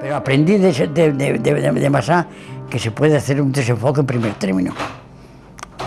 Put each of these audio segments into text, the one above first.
Pero aprendí de Massá que se puede hacer un desenfoque en primer término.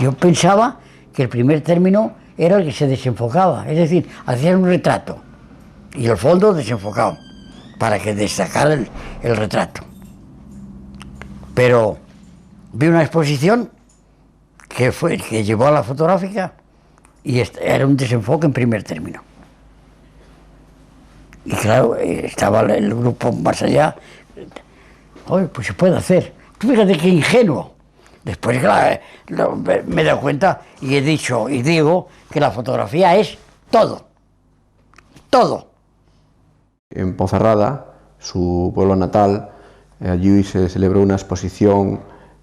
Yo pensaba que el primer término era el que se desenfocaba, es decir, hacían un retrato y el fondo desenfocado para que destacara el retrato. Pero vi una exposición que llevó a la fotográfica y era un desenfoque en primer término. Y claro, estaba el grupo más allá. Oye, pues se puede hacer. Tú fíjate qué ingenuo. Después, claro, me he dado cuenta y he dicho y digo que la fotografía es todo. Todo. En Ponferrada, su pueblo natal, allí se celebró una exposición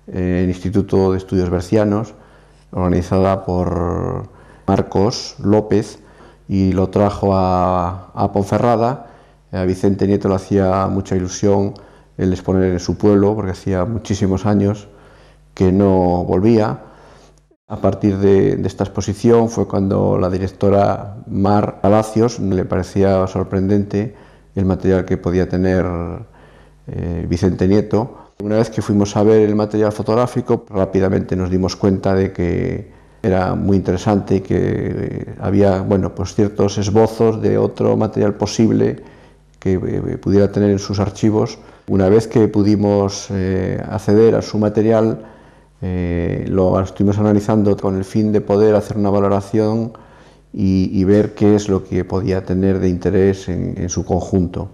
en el Instituto de Estudios Bercianos, organizada por Marcos López, y lo trajo a Ponferrada. A Vicente Nieto le hacía mucha ilusión el exponer en su pueblo, porque hacía muchísimos años que no volvía. A partir de esta exposición fue cuando la directora Mar Palacios le parecía sorprendente el material que podía tener Vicente Nieto. Una vez que fuimos a ver el material fotográfico, rápidamente nos dimos cuenta de que era muy interesante y que había, bueno, pues ciertos esbozos de otro material posible que pudiera tener en sus archivos. Una vez que pudimos acceder a su material, lo estuvimos analizando con el fin de poder hacer una valoración y ver qué es lo que podía tener de interés en su conjunto.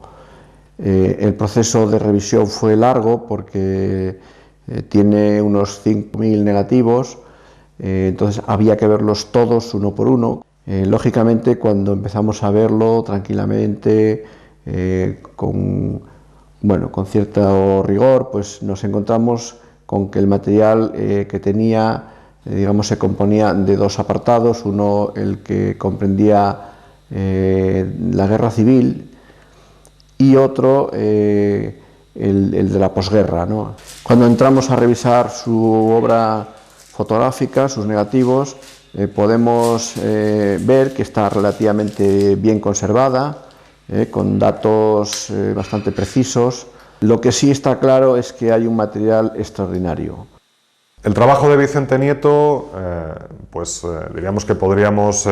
El proceso de revisión fue largo porque tiene unos 5.000 negativos, entonces había que verlos todos uno por uno. Lógicamente, cuando empezamos a verlo tranquilamente, con cierto rigor, pues nos encontramos con que el material que tenía, digamos, se componía de dos apartados: uno el que comprendía la guerra civil y otro el de la posguerra, ¿no? Cuando entramos a revisar su obra fotográfica, sus negativos, podemos ver que está relativamente bien conservada, con datos bastante precisos. Lo que sí está claro es que hay un material extraordinario. El trabajo de Vicente Nieto, diríamos que podríamos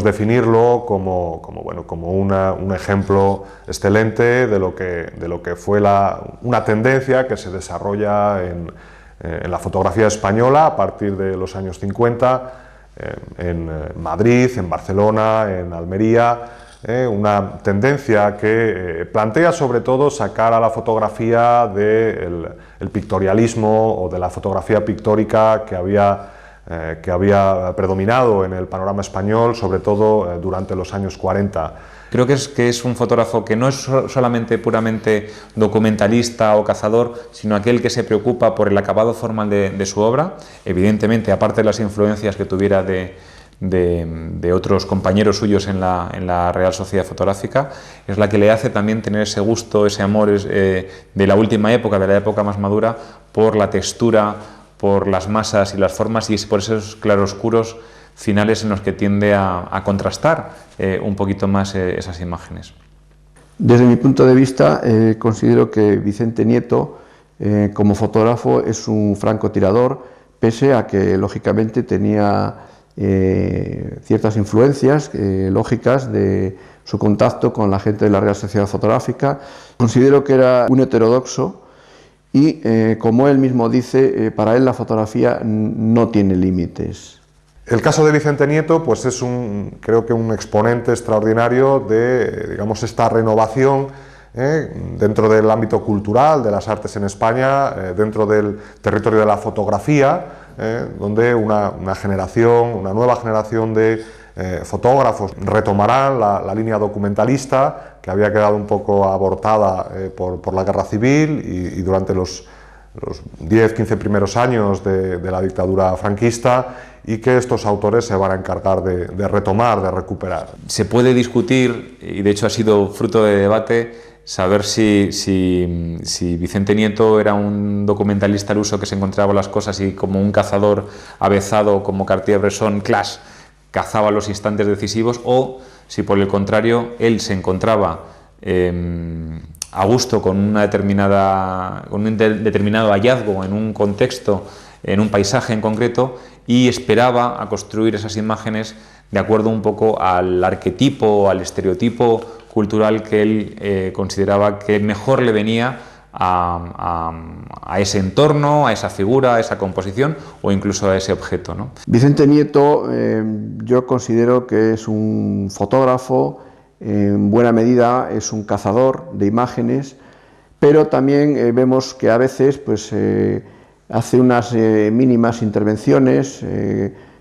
definirlo como un ejemplo excelente de lo que fue una tendencia que se desarrolla en la fotografía española a partir de los años 50, en Madrid, en Barcelona, en Almería. Una tendencia que plantea sobre todo sacar a la fotografía del pictorialismo o de la fotografía pictórica que había predominado en el panorama español, sobre todo durante los años 40. Creo que es un fotógrafo que no es solamente puramente documentalista o cazador, sino aquel que se preocupa por el acabado formal de su obra, evidentemente, aparte de las influencias que tuviera de otros compañeros suyos en la Real Sociedad Fotográfica, es la que le hace también tener ese gusto, ese amor de la última época, de la época más madura, por la textura, por las masas y las formas, y es por esos claroscuros finales en los que tiende a contrastar un poquito más esas imágenes. Desde mi punto de vista, considero que Vicente Nieto, como fotógrafo, es un francotirador, pese a que lógicamente tenía ciertas influencias lógicas de su contacto con la gente de la Real Sociedad Fotográfica. Considero que era un heterodoxo y, como él mismo dice, para él la fotografía no tiene límites. El caso de Vicente Nieto pues es creo que un exponente extraordinario de, digamos, esta renovación dentro del ámbito cultural, de las artes en España, dentro del territorio de la fotografía, donde una nueva generación de fotógrafos retomarán la línea documentalista que había quedado un poco abortada por la guerra civil y durante los 10-15 primeros años de la dictadura franquista, y que estos autores se van a encargar de retomar, de recuperar. Se puede discutir, y de hecho ha sido fruto de debate, saber si Vicente Nieto era un documentalista al uso que se encontraba las cosas y como un cazador avezado como Cartier-Bresson, Clash, cazaba los instantes decisivos, o si por el contrario él se encontraba a gusto con un determinado hallazgo en un contexto, en un paisaje en concreto, y esperaba a construir esas imágenes de acuerdo un poco al arquetipo, al estereotipo cultural que él consideraba que mejor le venía a ese entorno, a esa figura, a esa composición o incluso a ese objeto, ¿no? Vicente Nieto yo considero que es un fotógrafo, en buena medida es un cazador de imágenes, pero también vemos que a veces pues, hace unas mínimas intervenciones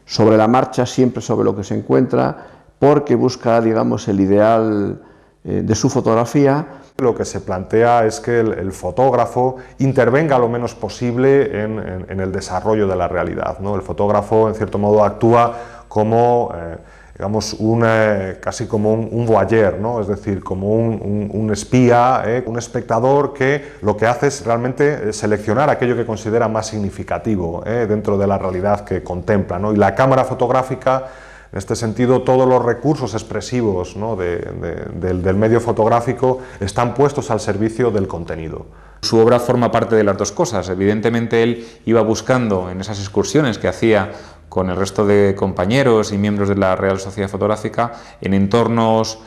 sobre la marcha, siempre sobre lo que se encuentra, porque busca, digamos, el ideal de su fotografía. Lo que se plantea es que el fotógrafo intervenga lo menos posible en el desarrollo de la realidad, ¿no? El fotógrafo, en cierto modo, actúa como, digamos, casi como un voyeur, ¿no? Es decir, como un espía, un espectador que lo que hace es realmente seleccionar aquello que considera más significativo dentro de la realidad que contempla, ¿no? Y la cámara fotográfica, en este sentido, todos los recursos expresivos, ¿no? del medio fotográfico están puestos al servicio del contenido. Su obra forma parte de las dos cosas. Evidentemente él iba buscando en esas excursiones que hacía con el resto de compañeros y miembros de la Real Sociedad Fotográfica en entornos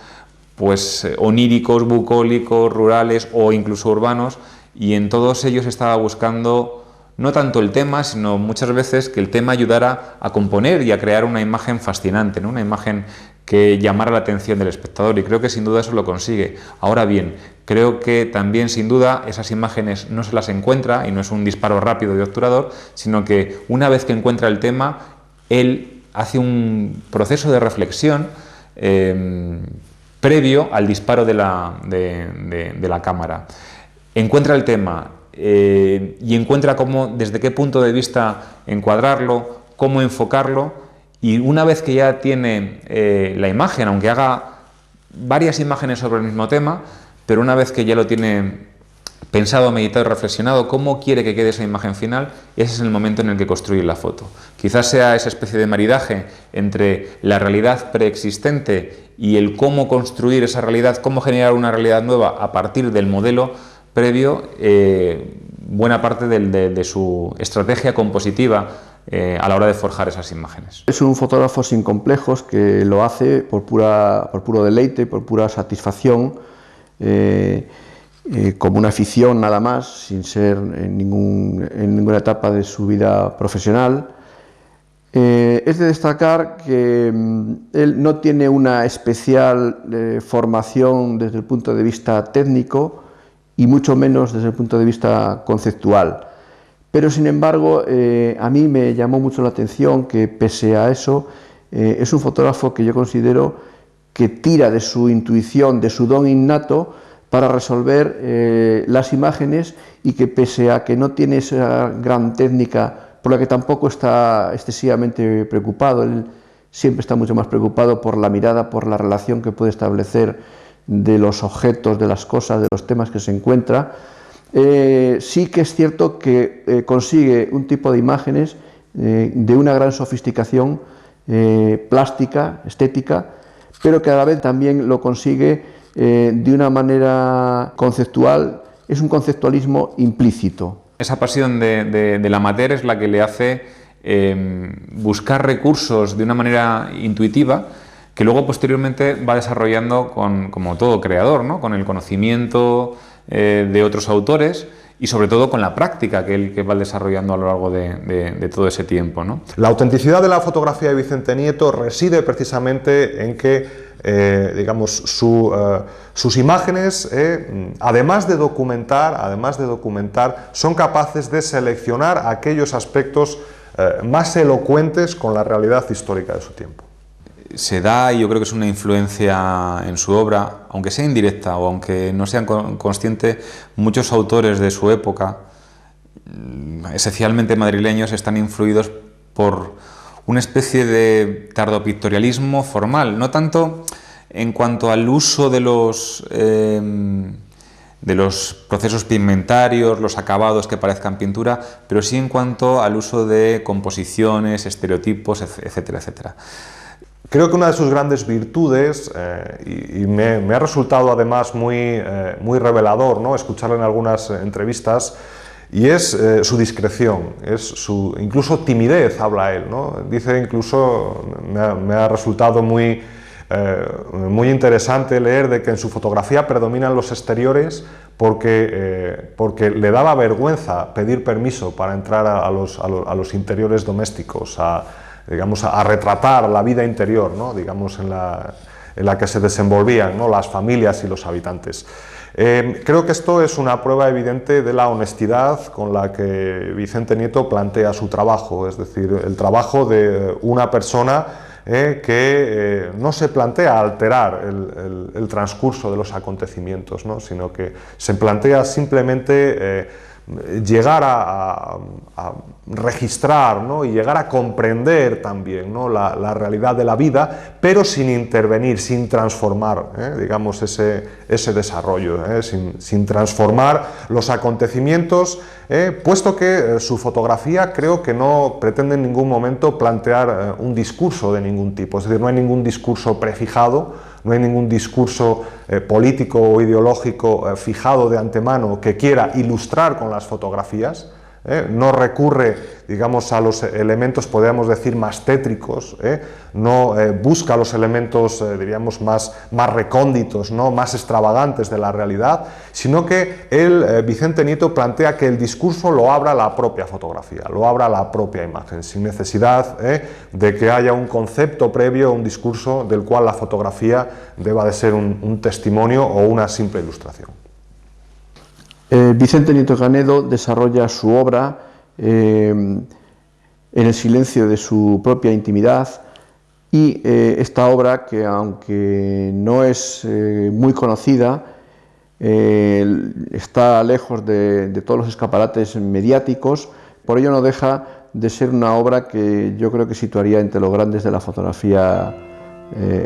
pues, oníricos, bucólicos, rurales o incluso urbanos, y en todos ellos estaba buscando no tanto el tema, sino muchas veces que el tema ayudara a componer y a crear una imagen fascinante, ¿no? Una imagen que llamara la atención del espectador, y creo que sin duda eso lo consigue. Ahora bien, creo que también sin duda esas imágenes no se las encuentra, y no es un disparo rápido de obturador, sino que una vez que encuentra el tema, él hace un proceso de reflexión previo al disparo de la cámara. Encuentra el tema, y encuentra desde qué punto de vista encuadrarlo, cómo enfocarlo, y una vez que ya tiene la imagen, aunque haga varias imágenes sobre el mismo tema, pero una vez que ya lo tiene pensado, meditado y reflexionado, cómo quiere que quede esa imagen final, ese es el momento en el que construye la foto. Quizás sea esa especie de maridaje entre la realidad preexistente y el cómo construir esa realidad, cómo generar una realidad nueva a partir del modelo previo, buena parte de su estrategia compositiva a la hora de forjar esas imágenes. Es un fotógrafo sin complejos que lo hace por puro deleite, por pura satisfacción, como una afición nada más, sin ser en ninguna etapa de su vida profesional. Es de destacar que él no tiene una especial formación desde el punto de vista técnico, y mucho menos desde el punto de vista conceptual. Pero sin embargo, a mí me llamó mucho la atención que pese a eso, es un fotógrafo que yo considero que tira de su intuición, de su don innato, para resolver las imágenes, y que pese a que no tiene esa gran técnica, por la que tampoco está excesivamente preocupado, él siempre está mucho más preocupado por la mirada, por la relación que puede establecer de los objetos, de las cosas, de los temas que se encuentra. Sí que es cierto que consigue un tipo de imágenes de una gran sofisticación plástica, estética, pero que a la vez también lo consigue de una manera conceptual. Es un conceptualismo implícito. Esa pasión del amateur es la que le hace buscar recursos de una manera intuitiva, que luego posteriormente va desarrollando como todo creador, ¿no? Con el conocimiento de otros autores y sobre todo con la práctica que va desarrollando a lo largo de todo ese tiempo, ¿no? La autenticidad de la fotografía de Vicente Nieto reside precisamente en que digamos, sus imágenes, además de documentar, son capaces de seleccionar aquellos aspectos más elocuentes con la realidad histórica de su tiempo. Se da, y yo creo que es una influencia en su obra, aunque sea indirecta o aunque no sean conscientes, muchos autores de su época, esencialmente madrileños, están influidos por una especie de tardopictorialismo formal, no tanto en cuanto al uso de los procesos pigmentarios, los acabados que parezcan pintura, pero sí en cuanto al uso de composiciones, estereotipos, etcétera, etcétera. Creo que una de sus grandes virtudes, y me ha resultado además muy revelador, ¿no?, escucharlo en algunas entrevistas, y es su discreción, es su incluso timidez, habla él, ¿no? Dice incluso, me ha resultado muy interesante leer de que en su fotografía predominan los exteriores porque le daba vergüenza pedir permiso para entrar a los interiores domésticos, digamos, a retratar la vida interior, ¿no?, digamos, en la que se desenvolvían, ¿no?, las familias y los habitantes. Creo que esto es una prueba evidente de la honestidad con la que Vicente Nieto plantea su trabajo, es decir, el trabajo de una persona que no se plantea alterar el transcurso de los acontecimientos, ¿no?, sino que se plantea simplemente llegar a registrar, ¿no?, y llegar a comprender también, ¿no?, la realidad de la vida, pero sin intervenir, sin transformar, digamos, ese desarrollo, sin transformar los acontecimientos, puesto que su fotografía creo que no pretende en ningún momento plantear un discurso de ningún tipo, es decir, no hay ningún discurso prefijado, no hay ningún discurso político o ideológico fijado de antemano que quiera ilustrar con las fotografías, no recurre, digamos, a los elementos, podríamos decir, más tétricos, no busca los elementos, diríamos, más recónditos, ¿no?, más extravagantes de la realidad, sino que Vicente Nieto plantea que el discurso lo abra la propia fotografía, lo abra la propia imagen, sin necesidad de que haya un concepto previo, un discurso del cual la fotografía deba de ser un testimonio o una simple ilustración. Vicente Nieto Canedo desarrolla su obra en el silencio de su propia intimidad, y esta obra, que aunque no es muy conocida, está lejos de todos los escaparates mediáticos, por ello no deja de ser una obra que yo creo que situaría entre los grandes de la fotografía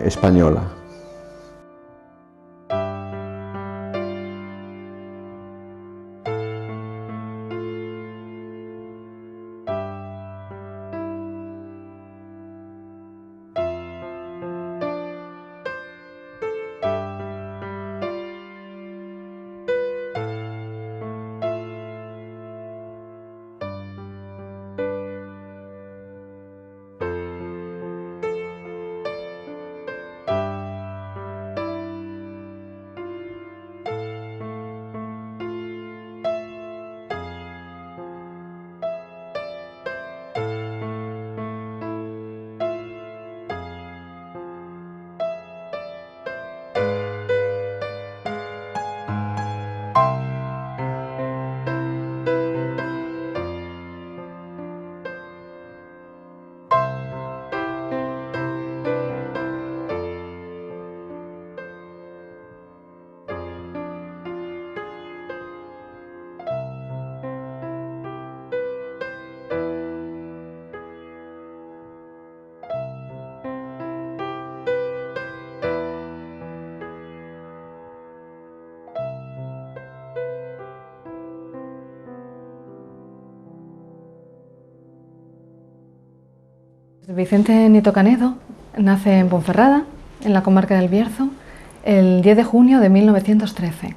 española. Vicente Nieto Canedo nace en Ponferrada, en la comarca del Bierzo, el 10 de junio de 1913.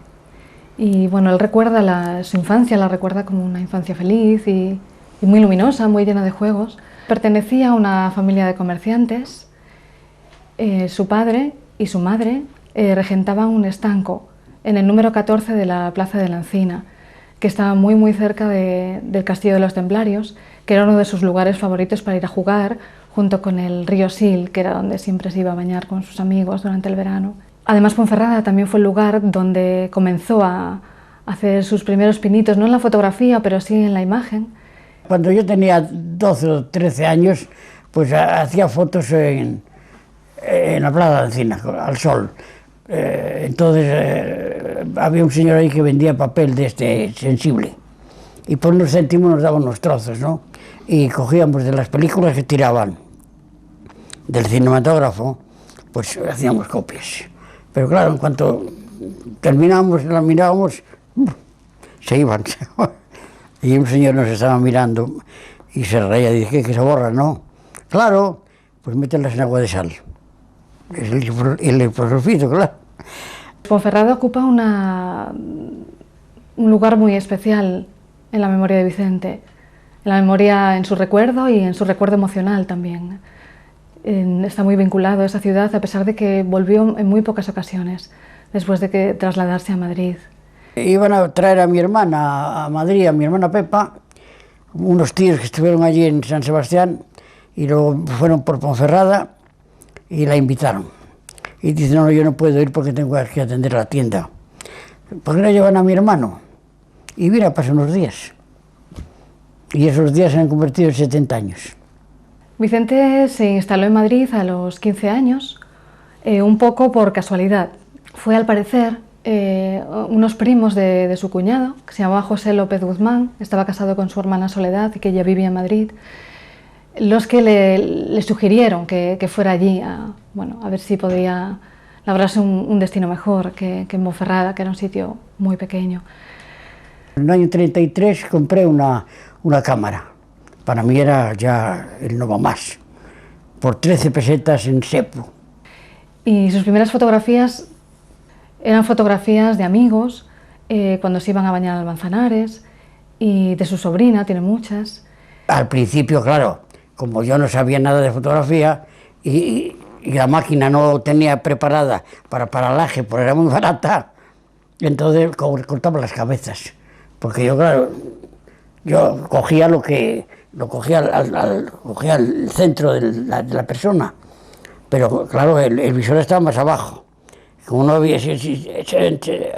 Y bueno, él recuerda su infancia, la recuerda como una infancia feliz y muy luminosa, muy llena de juegos. Pertenecía a una familia de comerciantes. Su padre y su madre regentaban un estanco en el número 14 de la Plaza de la Encina, que estaba muy cerca del Castillo de los Templarios, que era uno de sus lugares favoritos para ir a jugar, junto con el río Sil, que era donde siempre se iba a bañar con sus amigos durante el verano. Además, Ponferrada también fue el lugar donde comenzó a hacer sus primeros pinitos, no en la fotografía, pero sí en la imagen. Cuando yo tenía 12 o 13 años, pues hacía fotos en la Plaza de la Encina, al sol. Entonces había un señor ahí que vendía papel de este sensible, y por unos céntimos nos daban unos trozos, ¿no? Y cogíamos de las películas que tiraban del cinematógrafo, pues hacíamos copias. Pero claro, en cuanto terminábamos, las mirábamos, se iban. Y un señor nos estaba mirando y se reía, dice, ¿qué se borra, no? Claro, pues mételas en agua de sal. el liposulfito, claro. Ponferrada ocupa un lugar muy especial en la memoria de Vicente, en la memoria, en su recuerdo y en su recuerdo emocional también. Está muy vinculado a esa ciudad, a pesar de que volvió en muy pocas ocasiones, después de que trasladarse a Madrid. Iban a traer a mi hermana a Madrid, a mi hermana Pepa, unos tíos que estuvieron allí en San Sebastián, y luego fueron por Ponferrada y la invitaron. Y dice, no, yo no puedo ir porque tengo que atender la tienda. ¿Por qué no llevan a mi hermano? Y mira, pasan unos días. Y esos días se han convertido en 70 años. Vicente se instaló en Madrid a los 15 años, un poco por casualidad. Fue, al parecer, unos primos de su cuñado, que se llamaba José López Guzmán, estaba casado con su hermana Soledad y que ella vivía en Madrid, los que le sugirieron que fuera allí a ver si podía labrarse un destino mejor que en Ponferrada, que era un sitio muy pequeño. En el año 33 compré una cámara. Para mí era ya el no va más, por 13 pesetas en Sepo. Y sus primeras fotografías eran fotografías de amigos, cuando se iban a bañar al Manzanares, y de su sobrina, tiene muchas. Al principio, claro, como yo no sabía nada de fotografía y la máquina no tenía preparada para paralaje, porque era muy barata, entonces cortaba las cabezas. Porque yo, claro, yo cogía cogía el centro de la persona, pero claro, el visor estaba más abajo. Como no había,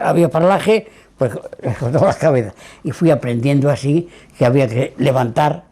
había paralaje, pues cortaba las cabezas. Y fui aprendiendo así que había que levantar